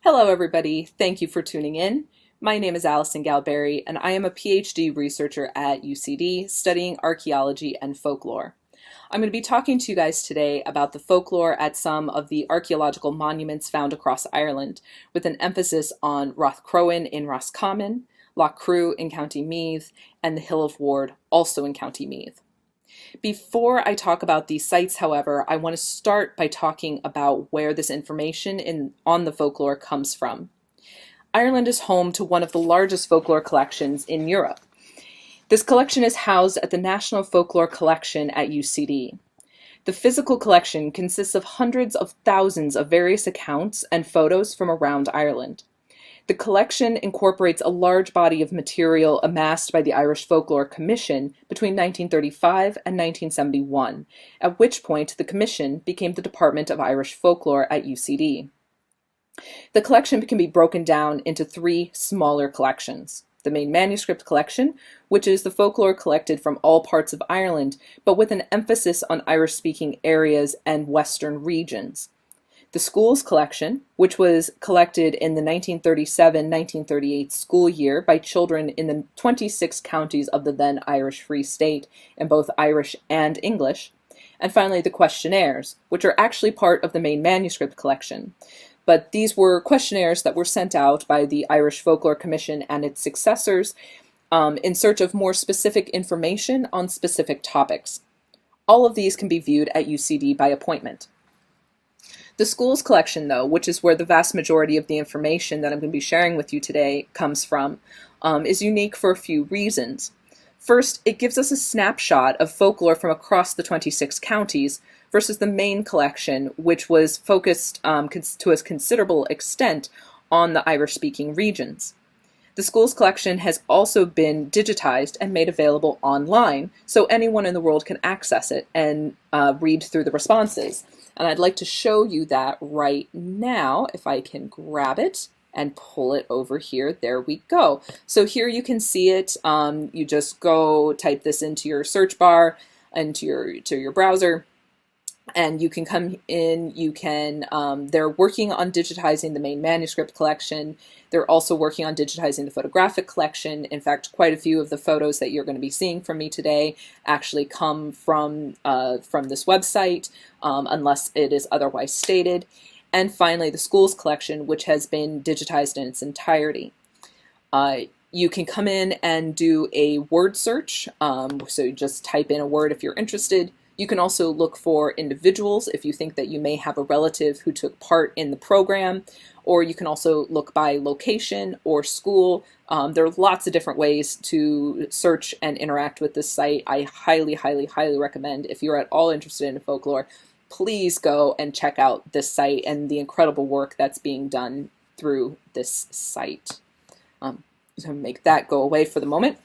Hello, everybody. Thank you for tuning in. My name is Allison Galbari, and I am a PhD researcher at UCD studying archaeology and folklore. I'm going to be talking to you guys today about the folklore at some of the archaeological monuments found across Ireland, with an emphasis on Rothcrowan in Roscommon, Lough Crew in County Meath, and the Hill of Ward, also in County Meath. Before I talk about these sites, however, I want to start by talking about where this information on the folklore comes from. Ireland is home to one of the largest folklore collections in Europe. This collection is housed at the National Folklore Collection at UCD. The physical collection consists of hundreds of thousands of various accounts and photos from around Ireland. The collection incorporates a large body of material amassed by the Irish Folklore Commission between 1935 and 1971, at which point the Commission became the Department of Irish Folklore at UCD. The collection can be broken down into three smaller collections. The main manuscript collection, which is the folklore collected from all parts of Ireland, but with an emphasis on Irish-speaking areas and western regions. The schools collection, which was collected in the 1937-1938 school year by children in the 26 counties of the then Irish Free State in both Irish and English. And finally, the questionnaires, which are actually part of the main manuscript collection. But these were questionnaires that were sent out by the Irish Folklore Commission and its successors in search of more specific information on specific topics. All of these can be viewed at UCD by appointment. The schools collection, though, which is where the vast majority of the information that I'm going to be sharing with you today comes from, is unique for a few reasons. First, it gives us a snapshot of folklore from across the 26 counties versus the main collection, which was focused to a considerable extent on the Irish-speaking regions. The schools collection has also been digitized and made available online, so anyone in the world can access it and read through the responses. And I'd like to show you that right now, if I can grab it and pull it over here. There we go. So here you can see it. You just go type this into your search bar, into your browser, and you can come in. You can, they're working on digitizing the main manuscript collection. They're also working on digitizing the photographic collection. In fact, quite a few of the photos that you're going to be seeing from me today actually come from this website, unless it is otherwise stated. And finally, the schools collection, which has been digitized in its entirety. You can come in and do a word search. So you just type in a word if you're interested. You can also look for individuals if you think that you may have a relative who took part in the program, or you can also look by location or school. There are lots of different ways to search and interact with this site. I highly, highly, highly recommend, if you're at all interested in folklore, please go and check out this site and the incredible work that's being done through this site. So make that go away for the moment.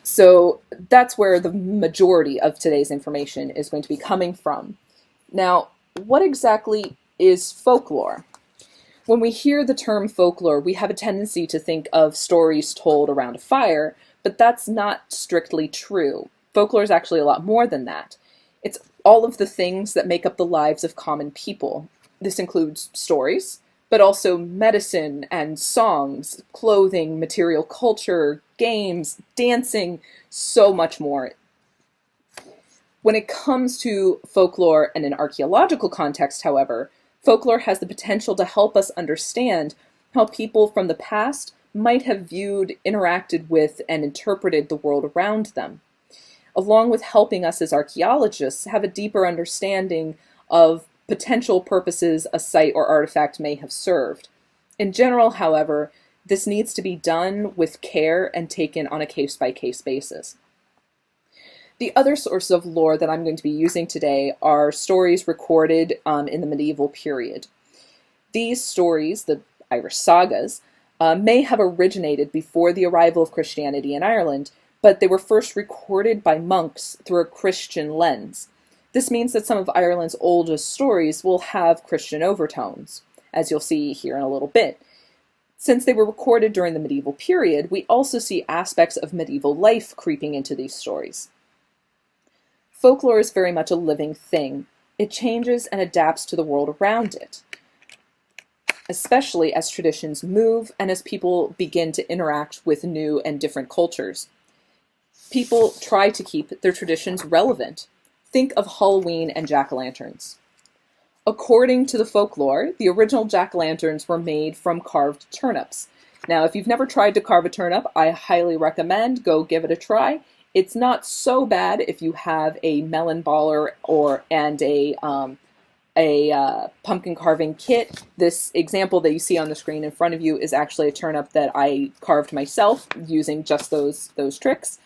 So that's where the majority of today's information is going to be coming from. Now, what exactly is folklore? When we hear the term folklore, we have a tendency to think of stories told around a fire, but that's not strictly true. Folklore is actually a lot more than that. It's all of the things that make up the lives of common people. This includes stories, but also medicine and songs, clothing, material culture, games, dancing, so much more. When it comes to folklore in an archaeological context, however, folklore has the potential to help us understand how people from the past might have viewed, interacted with, and interpreted the world around them, along with helping us as archaeologists have a deeper understanding of potential purposes a site or artifact may have served. In general, however, this needs to be done with care and taken on a case-by-case basis. The other sources of lore that I'm going to be using today are stories recorded in the medieval period. These stories, the Irish sagas, may have originated before the arrival of Christianity in Ireland, but they were first recorded by monks through a Christian lens. This means that some of Ireland's oldest stories will have Christian overtones, as you'll see here in a little bit. Since they were recorded during the medieval period, we also see aspects of medieval life creeping into these stories. Folklore is very much a living thing. It changes and adapts to the world around it. especially as traditions move and as people begin to interact with new and different cultures. People try to keep their traditions relevant. Think of Halloween and jack-o'-lanterns. According to the folklore, the original jack-o'-lanterns were made from carved turnips. Now, if you've never tried to carve a turnip, I highly recommend go give it a try. It's not so bad if you have a melon baller and a pumpkin carving kit. This example that you see on the screen in front of you is actually a turnip that I carved myself using just those tricks.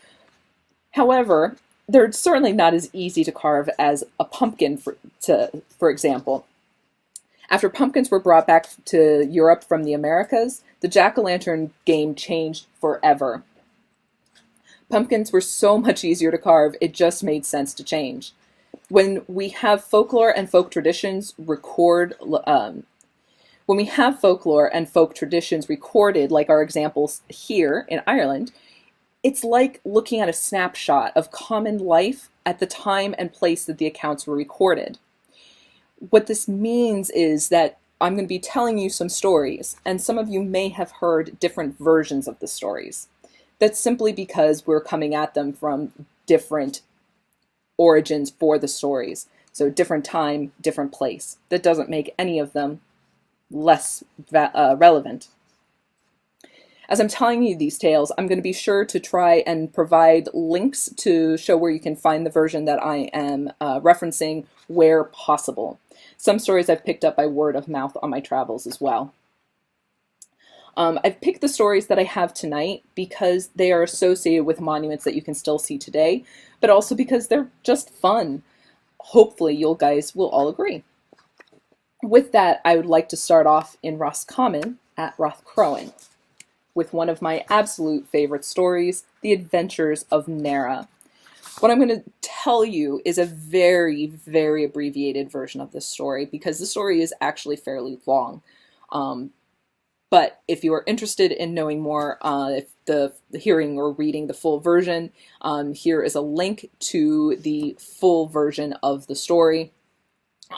However, they're certainly not as easy to carve as a pumpkin, for example. After pumpkins were brought back to Europe from the Americas, the jack-o'-lantern game changed forever. Pumpkins were so much easier to carve, it just made sense to change. When we have folklore and folk traditions recorded, like our examples here in Ireland, it's like looking at a snapshot of common life at the time and place that the accounts were recorded. What this means is that I'm going to be telling you some stories, and some of you may have heard different versions of the stories. That's simply because we're coming at them from different origins for the stories. So different time, different place. That doesn't make any of them less relevant. As I'm telling you these tales, I'm going to be sure to try and provide links to show where you can find the version that I am referencing where possible. Some stories I've picked up by word of mouth on my travels as well. I've picked the stories that I have tonight because they are associated with monuments that you can still see today, but also because they're just fun. Hopefully you guys will all agree. With that, I would like to start off in Roscommon at Rathcrowan with one of my absolute favorite stories, The Adventures of Nera. What I'm going to tell you is a very, very abbreviated version of this story because the story is actually fairly long. But if you are interested in knowing more, if the hearing or reading the full version, here is a link to the full version of the story.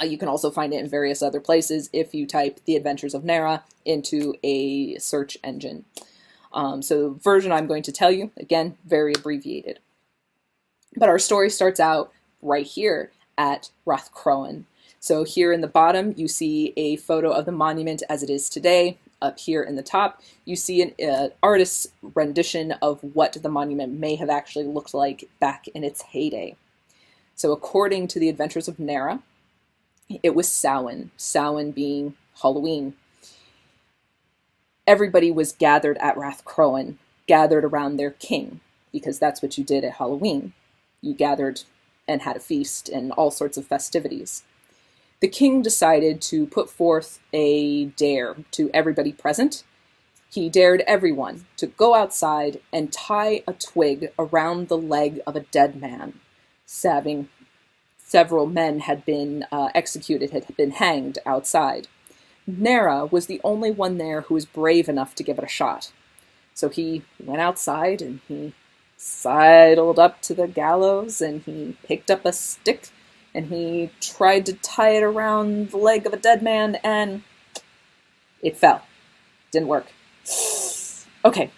You can also find it in various other places if you type The Adventures of Nera into a search engine. So the version I'm going to tell you, again, very abbreviated. But our story starts out right here at Rathcrowan. So here in the bottom, you see a photo of the monument as it is today. Up here in the top, you see an artist's rendition of what the monument may have actually looked like back in its heyday. So according to The Adventures of Nera, it was Samhain, Samhain being Halloween. Everybody was gathered at Rathcrowan, gathered around their king, because that's what you did at Halloween. You gathered and had a feast and all sorts of festivities. The king decided to put forth a dare to everybody present. He dared everyone to go outside and tie a twig around the leg of a dead man. Several men had been executed, had been hanged outside. Nera was the only one there who was brave enough to give it a shot. So he went outside and he sidled up to the gallows and he picked up a stick and he tried to tie it around the leg of a dead man and it fell. Didn't work. Okay,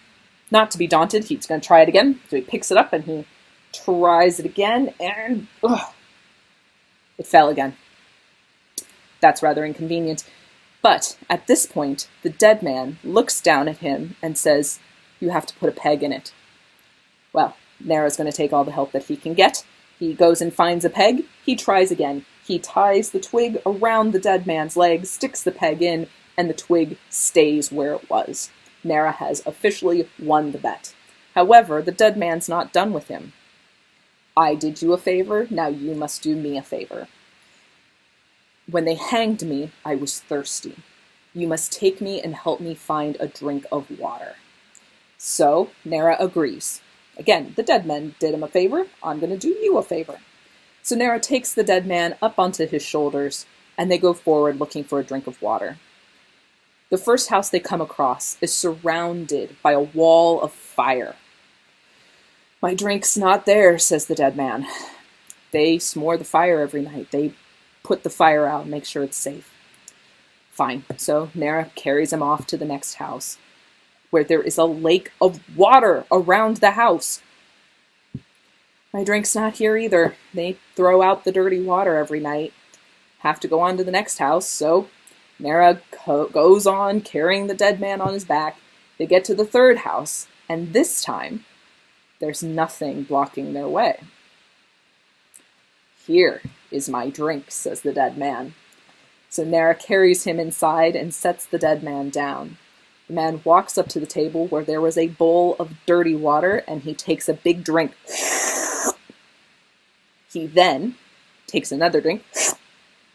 not to be daunted, he's going to try it again. So he picks it up and he tries it again and it fell again. That's rather inconvenient. But at this point, the dead man looks down at him and says, "You have to put a peg in it." Well, Nera's going to take all the help that he can get. He goes and finds a peg. He tries again. He ties the twig around the dead man's leg, sticks the peg in, and the twig stays where it was. Nera has officially won the bet. However, the dead man's not done with him. I did you a favor, now you must do me a favor. When they hanged me, I was thirsty. You must take me and help me find a drink of water. So, Nera agrees. Again, the dead man did him a favor, I'm going to do you a favor. So Nera takes the dead man up onto his shoulders, and they go forward looking for a drink of water. The first house they come across is surrounded by a wall of fire. "My drink's not there," says the dead man. They s'more the fire every night. They put the fire out and make sure it's safe. Fine. So Nera carries him off to the next house, where there is a lake of water around the house. My drink's not here either. They throw out the dirty water every night. Have to go on to the next house, so Nera goes on carrying the dead man on his back. They get to the third house, and this time, there's nothing blocking their way. Here is my drink, says the dead man. So Nera carries him inside and sets the dead man down. The man walks up to the table where there was a bowl of dirty water, and he takes a big drink. He then takes another drink,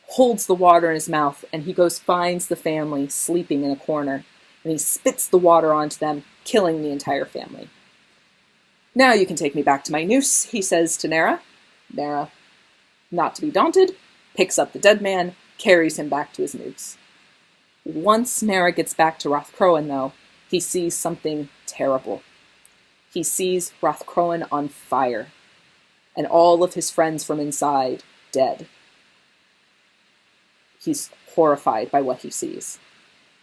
holds the water in his mouth, and he goes finds the family sleeping in a corner, and he spits the water onto them, killing the entire family. Now you can take me back to my noose, he says to Nera. Nera, not to be daunted, picks up the dead man, carries him back to his noose. Once Nera gets back to Rothcrowan, though, he sees something terrible. He sees Rothcrowan on fire, and all of his friends from inside dead. He's horrified by what he sees.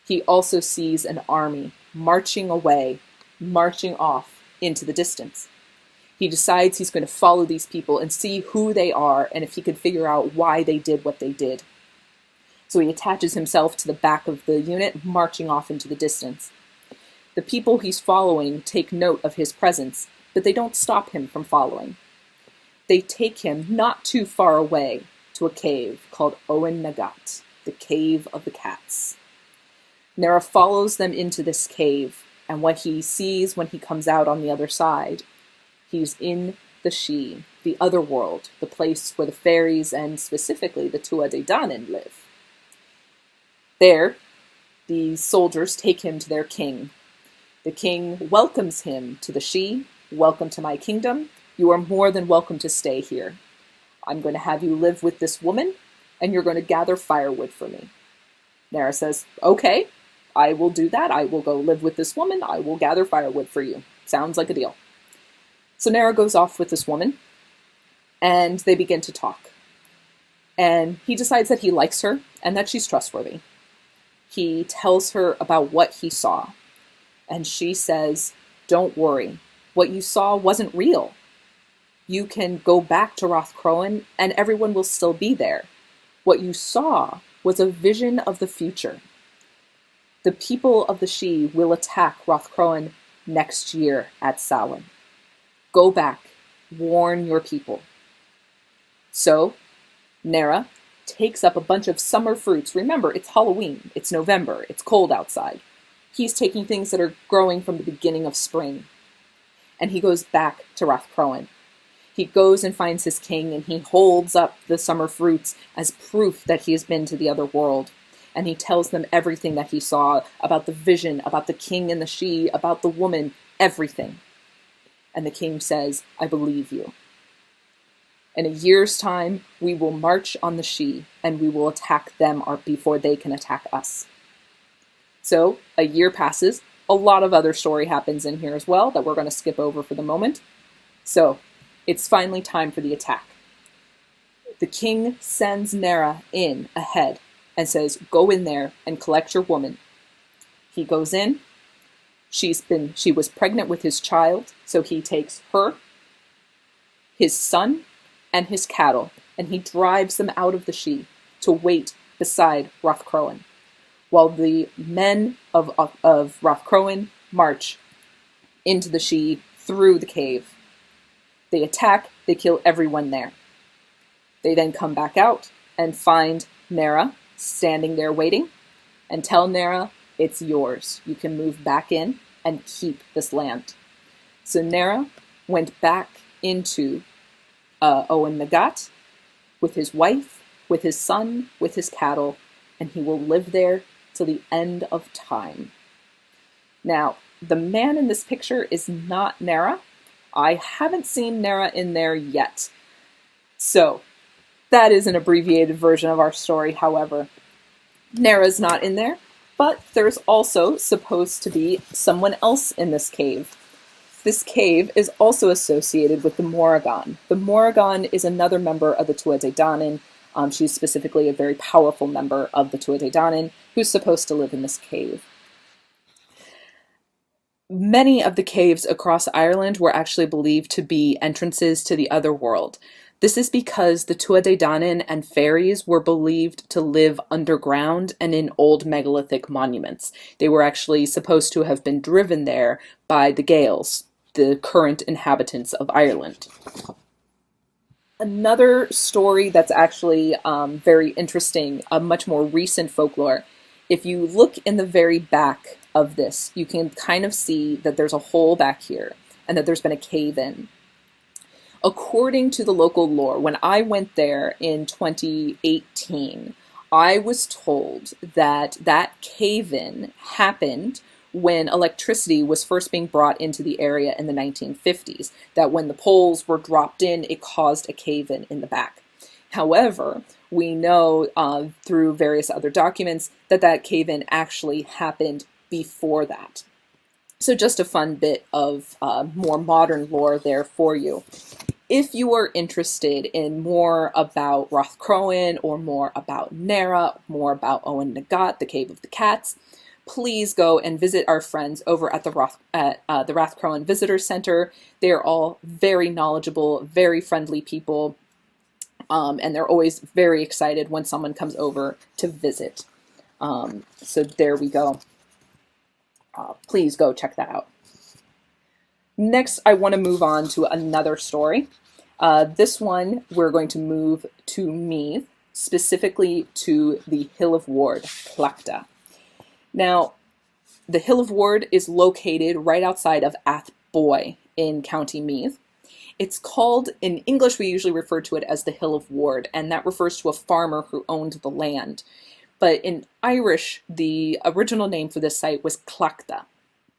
He also sees an army marching away, marching off into the distance. He decides he's going to follow these people and see who they are and if he could figure out why they did what they did. So he attaches himself to the back of the unit, marching off into the distance. The people he's following take note of his presence, but they don't stop him from following. They take him not too far away to a cave called Owen Nagat, the Cave of the Cats. Nera follows them into this cave, and what he sees when he comes out on the other side, he's in the She, the other world, the place where the fairies and specifically the Tuatha Dé Danann live. There, the soldiers take him to their king. The king welcomes him to the She. Welcome to my kingdom. You are more than welcome to stay here. I'm going to have you live with this woman, and you're going to gather firewood for me. Nera says, okay, I will do that. I will go live with this woman. I will gather firewood for you. Sounds like a deal. So Nera goes off with this woman, and they begin to talk. And he decides that he likes her and that she's trustworthy. He tells her about what he saw. And she says, don't worry. What you saw wasn't real. You can go back to Rothcrowan and everyone will still be there. What you saw was a vision of the future. The people of the She will attack Rothcrowan next year at Samhain. Go back, warn your people. So, Nera takes up a bunch of summer fruits. Remember, it's Halloween, it's November, it's cold outside. He's taking things that are growing from the beginning of spring. And he goes back to Rothcrowan. He goes and finds his king, and he holds up the summer fruits as proof that he has been to the other world. And he tells them everything that he saw, about the vision, about the king and the She, about the woman, everything. And the king says, I believe you. In a year's time, we will march on the She, and we will attack them before they can attack us. So, a year passes. A lot of other story happens in here as well that we're going to skip over for the moment. So, it's finally time for the attack. The king sends Nera in ahead and says, go in there and collect your woman. He goes in. She was pregnant with his child, so he takes her, his son, and his cattle, and he drives them out of the She to wait beside Rothcrowan, while the men of Rothcrowan march into the She through the cave. They attack, they kill everyone there. They then come back out and find Nera standing there waiting, and tell Nera, it's yours. You can move back in and keep this land. So Nera went back into Owen Nagat with his wife, with his son, with his cattle, and he will live there till the end of time. Now, the man in this picture is not Nera. I haven't seen Nera in there yet. So, that is an abbreviated version of our story, however. Nera's not in there, but there's also supposed to be someone else in this cave. This cave is also associated with the Morrigan. The Morrigan is another member of the Tuatha Dé Danann. She's specifically a very powerful member of the Tuatha Dé Danann who's supposed to live in this cave. Many of the caves across Ireland were actually believed to be entrances to the other world. This is because the Tuatha Dé Danann and fairies were believed to live underground and in old megalithic monuments. They were actually supposed to have been driven there by the Gaels, the current inhabitants of Ireland. Another story that's actually very interesting, a much more recent folklore. If you look in the very back of this, you can kind of see that there's a hole back here and that there's been a cave in. According to the local lore, when I went there in 2018, I was told that that cave in happened when electricity was first being brought into the area in the 1950s, that when the poles were dropped in, it caused a cave-in the back. However, we know through various other documents that that cave-in actually happened before that. So just a fun bit of more modern lore there for you. If you are interested in more about Rathcrowan or more about Nara, more about Owen Nagat, the Cave of the Cats, please go and visit our friends over at the Rathcrowan Visitor Center. They're all very knowledgeable, very friendly people, and they're always very excited when someone comes over to visit. So there we go. Please go check that out. Next, I want to move on to another story. This one, we're going to move to Meath, specifically to the Hill of Ward, Clachta. Now, the Hill of Ward is located right outside of Athboy in County Meath. It's called, in English we usually refer to it as the Hill of Ward, and that refers to a farmer who owned the land. But in Irish, the original name for this site was Clachta.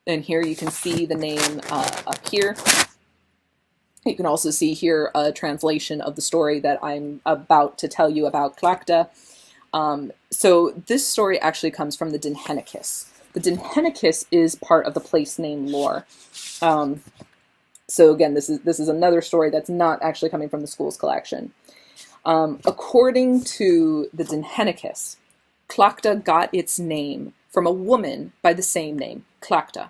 And here you can see the name up here. You can also see here a translation of the story that I'm about to tell you about Clachta. So this story actually comes from the Dinhenicus. The Dinhenicus is part of the place name lore. So again, this is another story that's not actually coming from the school's collection. According to the Dinhenicus, Clachta got its name from a woman by the same name, Clachta.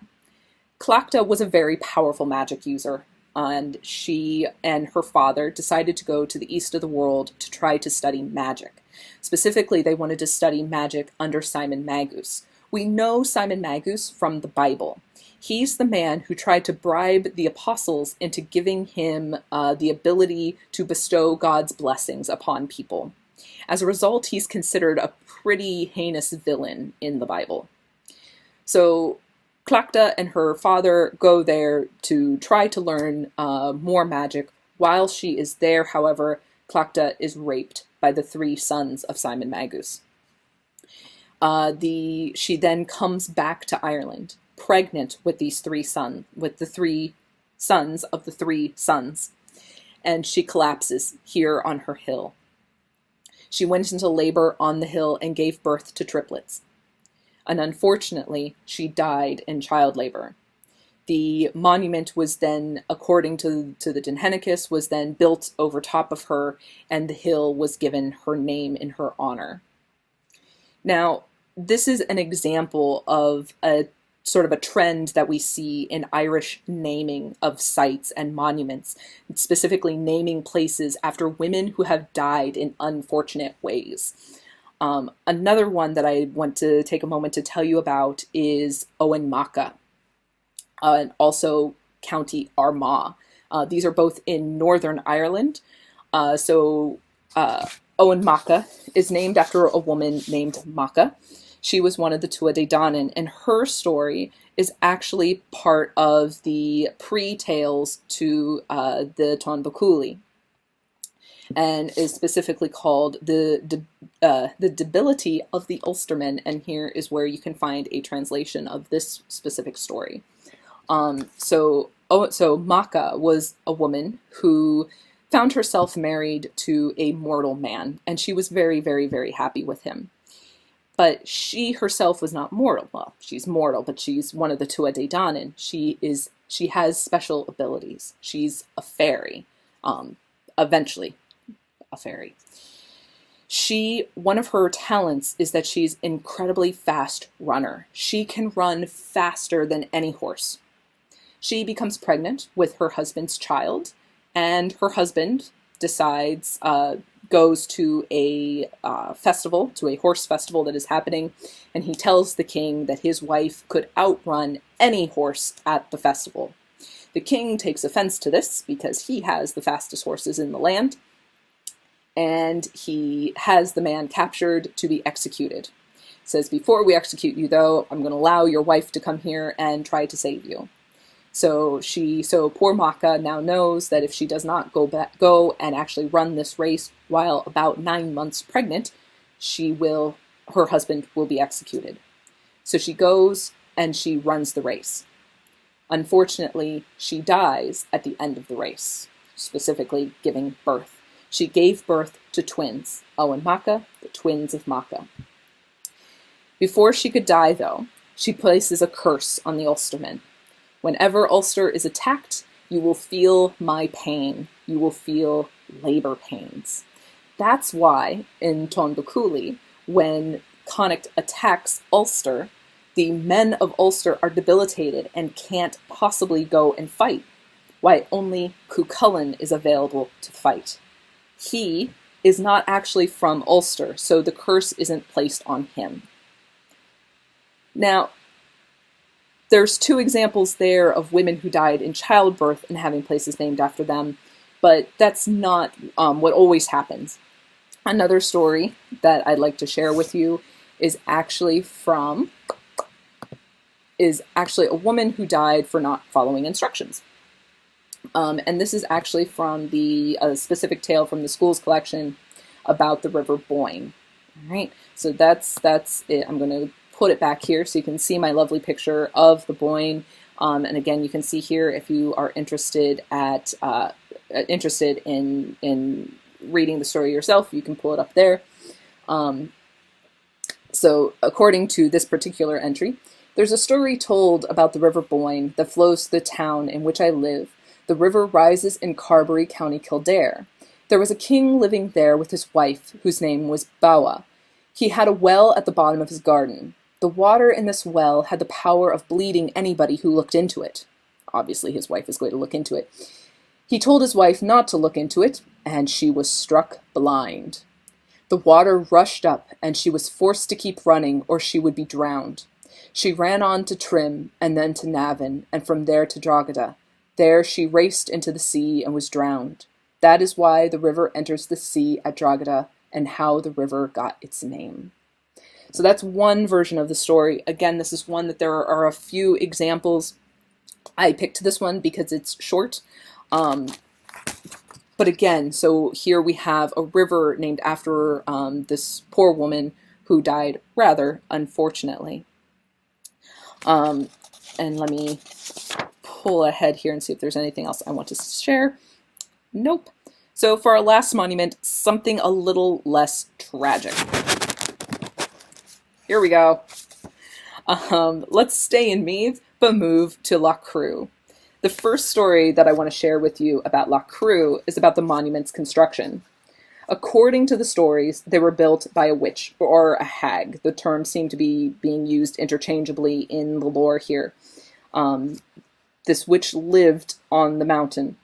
Clachta was a very powerful magic user, and she and her father decided to go to the east of the world to try to study magic. Specifically, they wanted to study magic under Simon Magus. We know Simon Magus from the Bible. He's the man who tried to bribe the apostles into giving him the ability to bestow God's blessings upon people. As a result, he's considered a pretty heinous villain in the Bible. So Clachta and her father go there to try to learn more magic. While she is there, however, Clachta is raped by the 3 sons of Simon Magus. She then comes back to Ireland, pregnant with the 3 sons of the 3 sons, and she collapses here on her hill. She went into labor on the hill and gave birth to triplets. And unfortunately, she died in child labor. The monument was then, according to the Dinhenicus, was then built over top of her, and the hill was given her name in her honor. Now, this is an example of a sort of a trend that we see in Irish naming of sites and monuments, specifically naming places after women who have died in unfortunate ways. Another one that I want to take a moment to tell you about is Owen Macha, and also County Armagh. These are both in Northern Ireland. Owen Macha is named after a woman named Macha. She was one of the Tuatha Dé Danann, and her story is actually part of the pre-tales to the Tuan Baculi, and is specifically called the Debility of the Ulstermen, and here is where you can find a translation of this specific story. So Macha was a woman who found herself married to a mortal man, and she was very, very, very happy with him. But she herself was not mortal. Well, she's mortal, but she's one of the Tuatha Dé Danann. She has special abilities. She's a fairy, eventually a fairy. One of her talents is that she's an incredibly fast runner. She can run faster than any horse. She becomes pregnant with her husband's child, and her husband decides, goes to a festival, to a horse festival that is happening, and he tells the king that his wife could outrun any horse at the festival. The king takes offense to this because he has the fastest horses in the land, and he has the man captured to be executed. Says, before we execute you, though, I'm going to allow your wife to come here and try to save you. So poor Maka now knows that if she does not go and actually run this race while about 9 months pregnant, her husband will be executed. So she goes and she runs the race. Unfortunately, she dies at the end of the race, specifically giving birth. She gave birth to twins, O and Maka, the twins of Maka. Before she could die, though, she places a curse on the Ulstermen. Whenever Ulster is attacked, you will feel my pain. You will feel labor pains. That's why in Tonbaculi, when Connacht attacks Ulster, the men of Ulster are debilitated and can't possibly go and fight. Why only Cuchulainn is available to fight. He is not actually from Ulster, so the curse isn't placed on him. Now, there's 2 examples there of women who died in childbirth and having places named after them, but that's not what always happens. Another story that I'd like to share with you is actually a woman who died for not following instructions. And this is actually from the specific tale from the school's collection about the River Boyne. All right, so that's it. I'm going to put it back here so you can see my lovely picture of the Boyne. And again, you can see here if you are interested in reading the story yourself, you can pull it up there. So according to this particular entry, there's a story told about the River Boyne that flows through the town in which I live. The river rises in Carbery, County Kildare. There was a king living there with his wife, whose name was Bawa. He had a well at the bottom of his garden. The water in this well had the power of bleeding anybody who looked into it. Obviously, his wife is going to look into it. He told his wife not to look into it, and she was struck blind. The water rushed up, and she was forced to keep running, or she would be drowned. She ran on to Trim, and then to Navan, and from there to Drogheda. There she raced into the sea and was drowned. That is why the river enters the sea at Drogheda, and how the river got its name. So that's one version of the story. Again, this is one that there are a few examples. I picked this one because it's short. But again, so here we have a river named after this poor woman who died rather unfortunately. And let me pull ahead here and see if there's anything else I want to share. Nope. So for our last monument, something a little less tragic. Here we go. Let's stay in Meath, but move to Loch Crew. The first story that I want to share with you about Loch Crew is about the monument's construction. According to the stories, they were built by a witch or a hag. The terms seem to be being used interchangeably in the lore here. This witch lived on the mountain.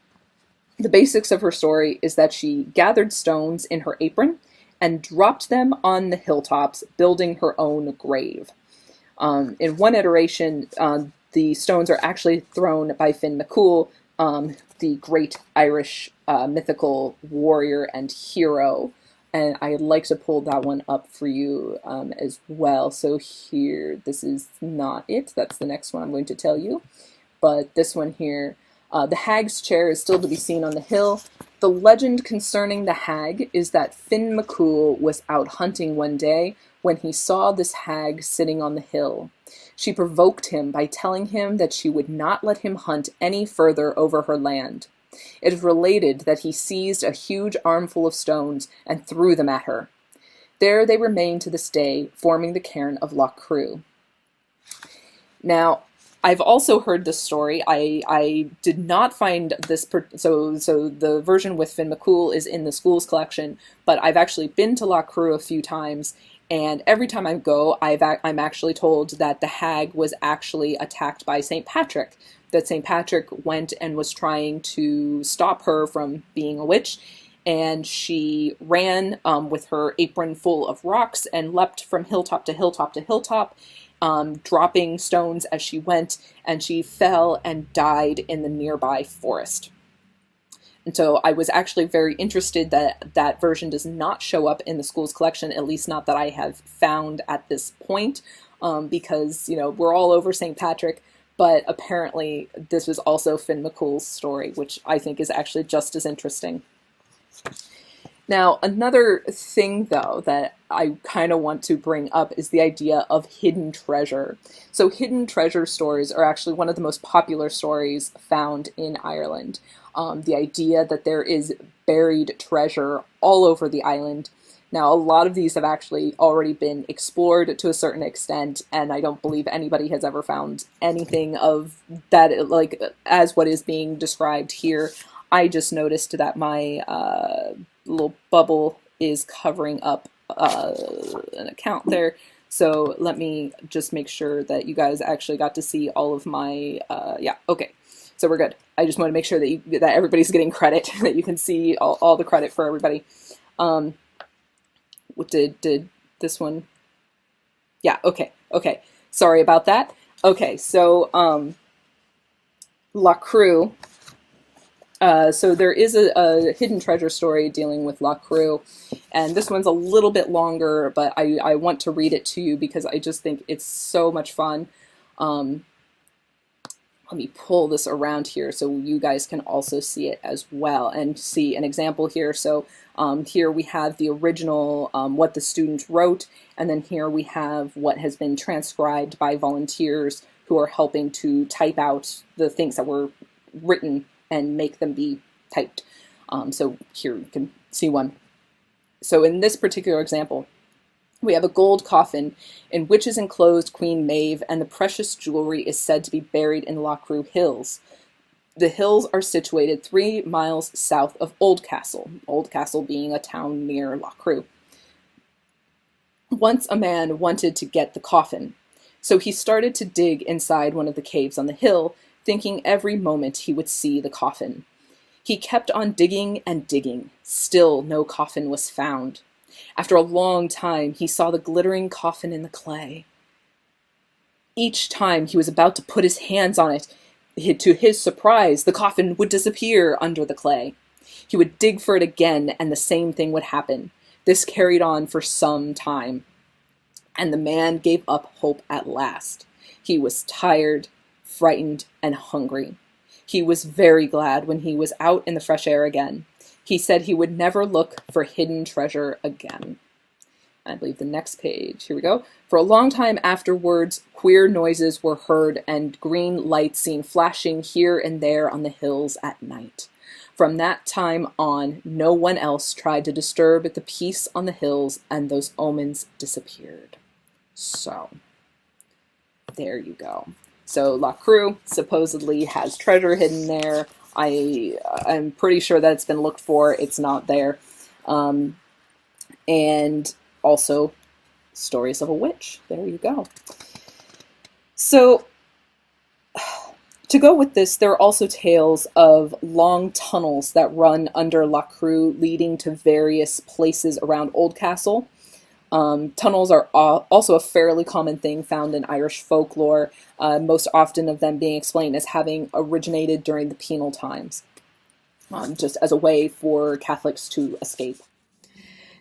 The basics of her story is that she gathered stones in her apron and dropped them on the hilltops, building her own grave. In one iteration, the stones are actually thrown by Finn McCool, the great Irish mythical warrior and hero. And I'd like to pull that one up for you as well. So here, this is not it. That's the next one I'm going to tell you. But this one here, the hag's chair is still to be seen on the hill. The legend concerning the hag is that Finn McCool was out hunting one day when he saw this hag sitting on the hill. She provoked him by telling him that she would not let him hunt any further over her land. It is related that he seized a huge armful of stones and threw them at her. There they remain to this day, forming the cairn of Loch Crew. Now, I've also heard this story. I did not find this, so the version with Finn McCool is in the school's collection, but I've actually been to Loch Crew a few times, and every time I go, I'm actually told that the hag was actually attacked by St. Patrick, that St. Patrick went and was trying to stop her from being a witch, and she ran with her apron full of rocks and leapt from hilltop to hilltop to hilltop, dropping stones as she went, and she fell and died in the nearby forest. And so I was actually very interested that that version does not show up in the school's collection, at least not that I have found at this point, because, you know, we're all over St. Patrick, but apparently this was also Finn McCool's story, which I think is actually just as interesting. Now, another thing, though, that I kind of want to bring up is the idea of hidden treasure. So hidden treasure stories are actually one of the most popular stories found in Ireland. The idea that there is buried treasure all over the island. Now, a lot of these have actually already been explored to a certain extent, and I don't believe anybody has ever found anything of that, like, as what is being described here. I just noticed that my little bubble is covering up an account there. So let me just make sure that you guys actually got to see all of my, yeah, okay. So we're good. I just want to make sure that that everybody's getting credit, that you can see all the credit for everybody. What did this one? Yeah, okay. Sorry about that. Okay, so Loch Crew. So there is a hidden treasure story dealing with Loch Crew, and this one's a little bit longer, but I want to read it to you because I just think it's so much fun. Let me pull this around here so you guys can also see it as well and see an example here. So here we have the original, what the student wrote, and then here we have what has been transcribed by volunteers who are helping to type out the things that were written and make them be typed. So here you can see one. So in this particular example, we have a gold coffin in which is enclosed Queen Maeve, and the precious jewelry is said to be buried in Loch Crew Hills. The hills are situated 3 miles south of Oldcastle, Oldcastle being a town near Loch Crew. Once a man wanted to get the coffin, so he started to dig inside one of the caves on the hill, thinking every moment he would see the coffin. He kept on digging and digging. Still no coffin was found. After a long time, he saw the glittering coffin in the clay. Each time he was about to put his hands on it, to his surprise, the coffin would disappear under the clay. He would dig for it again, and the same thing would happen. This carried on for some time, and the man gave up hope at last. He was tired, frightened, and hungry. He was very glad when he was out in the fresh air again. He said he would never look for hidden treasure again. I believe the next page. Here we go. For a long time afterwards, queer noises were heard and green lights seen flashing here and there on the hills at night. From that time on, no one else tried to disturb the peace on the hills, and those omens disappeared. So, there you go. So Loch Crew supposedly has treasure hidden there. I'm pretty sure that it's been looked for. It's not there. And also stories of a witch. There you go. So to go with this, there are also tales of long tunnels that run under Loch Crew, leading to various places around Oldcastle. Tunnels are also a fairly common thing found in Irish folklore, most often of them being explained as having originated during the penal times, just as a way for Catholics to escape.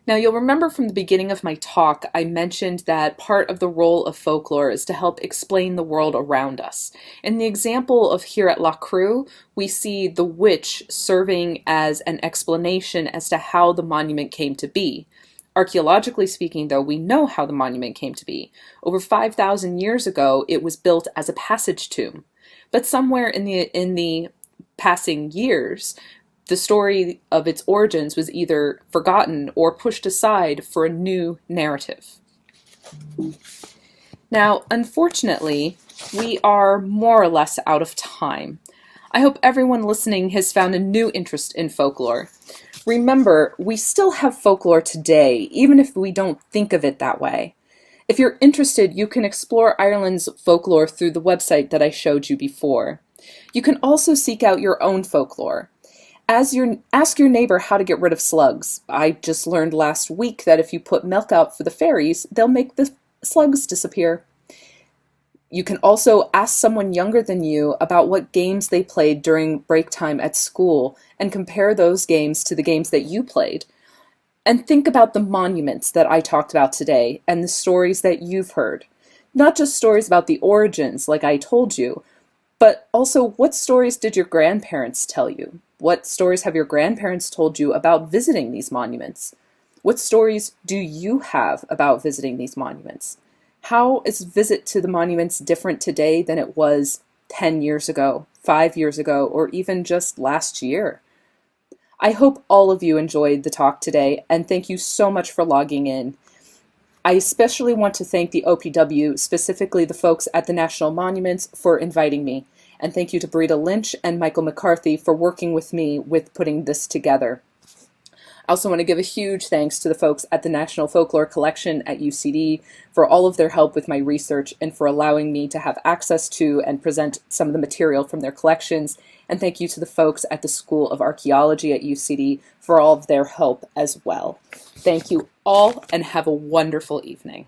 Now, you'll remember from the beginning of my talk, I mentioned that part of the role of folklore is to help explain the world around us. In the example of here at Loch Crew, we see the witch serving as an explanation as to how the monument came to be. Archaeologically speaking, though, we know how the monument came to be. Over 5,000 years ago, it was built as a passage tomb. But somewhere in the passing years, the story of its origins was either forgotten or pushed aside for a new narrative. Now, unfortunately, We are more or less out of time. I hope everyone listening has found a new interest in folklore. Remember, we still have folklore today, even if we don't think of it that way. If you're interested, you can explore Ireland's folklore through the website that I showed you before. You can also seek out your own folklore. Ask your neighbor how to get rid of slugs. I just learned last week that if you put milk out for the fairies, they'll make the slugs disappear. You can also ask someone younger than you about what games they played during break time at school and compare those games to the games that you played. And think about the monuments that I talked about today and the stories that you've heard. Not just stories about the origins, like I told you, but also what stories did your grandparents tell you? What stories have your grandparents told you about visiting these monuments? What stories do you have about visiting these monuments? How is visit to the monuments different today than it was 10 years ago, 5 years ago, or even just last year? I hope all of you enjoyed the talk today, and thank you so much for logging in. I especially want to thank the OPW, specifically the folks at the National Monuments, for inviting me. And thank you to Brita Lynch and Michael McCarthy for working with me with putting this together. I also want to give a huge thanks to the folks at the National Folklore Collection at UCD for all of their help with my research and for allowing me to have access to and present some of the material from their collections. And thank you to the folks at the School of Archaeology at UCD for all of their help as well. Thank you all and have a wonderful evening.